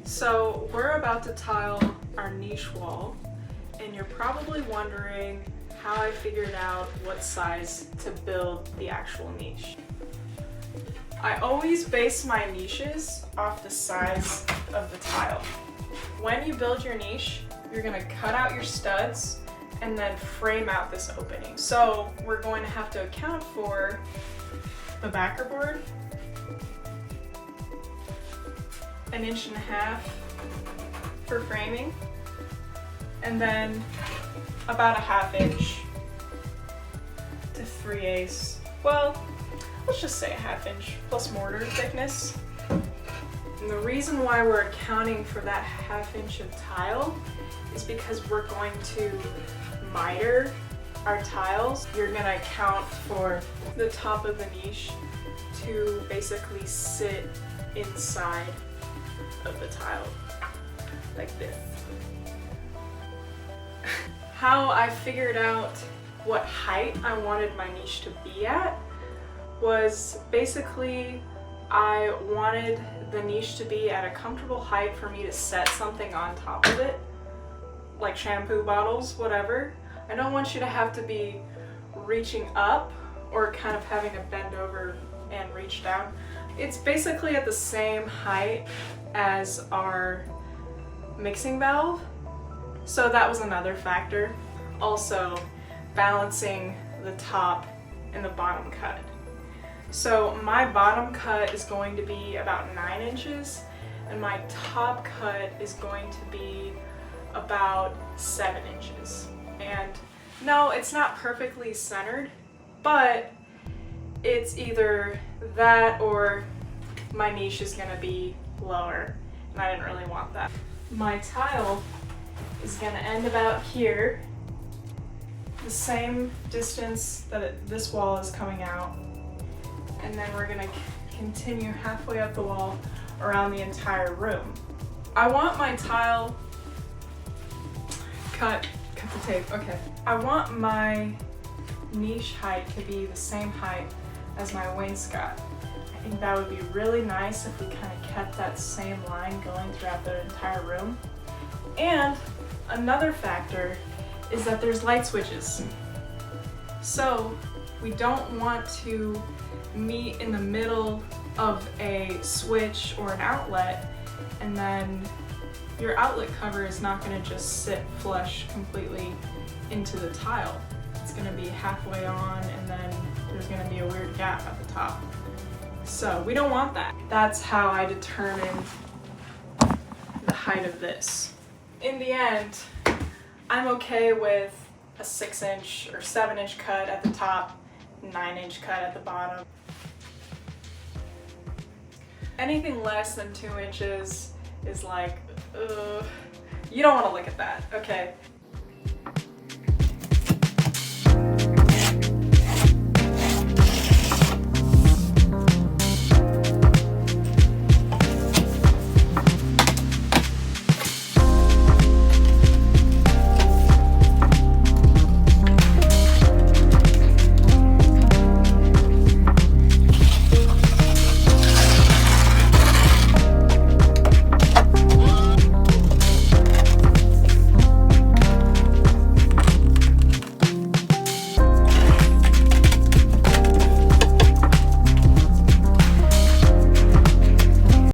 So we're about to tile our niche wall, and you're probably wondering how I figured out what size to build the actual niche. I always base my niches off the size of the tile. When you build your niche, you're gonna cut out your studs and then frame out this opening. So we're going to have to account for the backer board, 1.5 inches for framing, and then about 1/2 inch to 3/8. Well, let's just say 1/2 inch plus mortar thickness. And the reason why we're accounting for that 1/2 inch of tile is because we're going to miter our tiles. You're gonna account for the top of the niche to basically sit inside of the tile, like this. How I figured out what height I wanted my niche to be at was basically I wanted the niche to be at a comfortable height for me to set something on top of it, like shampoo bottles, whatever. I don't want you to have to be reaching up or kind of having to bend over and reach down. It's basically at the same height as our mixing valve, so that was another factor. Also, balancing the top and the bottom cut. So my bottom cut is going to be about 9 inches and my top cut is going to be about 7 inches. And no, it's not perfectly centered, but it's either that or my niche is gonna be lower, and I didn't really want that. My tile is gonna end about here, the same distance that this wall is coming out, and then we're gonna continue halfway up the wall around the entire room. I want my tile, cut the tape, okay. I want my niche height to be the same height as my wainscot. I think that would be really nice if we kind of kept that same line going throughout the entire room. And another factor is that there's light switches. So we don't want to meet in the middle of a switch or an outlet, and then your outlet cover is not going to just sit flush completely into the tile. It's going to be halfway on, and then there's going to be a weird gap at the top. So we don't want that. That's how I determined the height of this. In the end, I'm okay with a 6 inch or 7 inch cut at the top, 9 inch cut at the bottom. Anything less than 2 inches is like, you don't want to look at that, okay?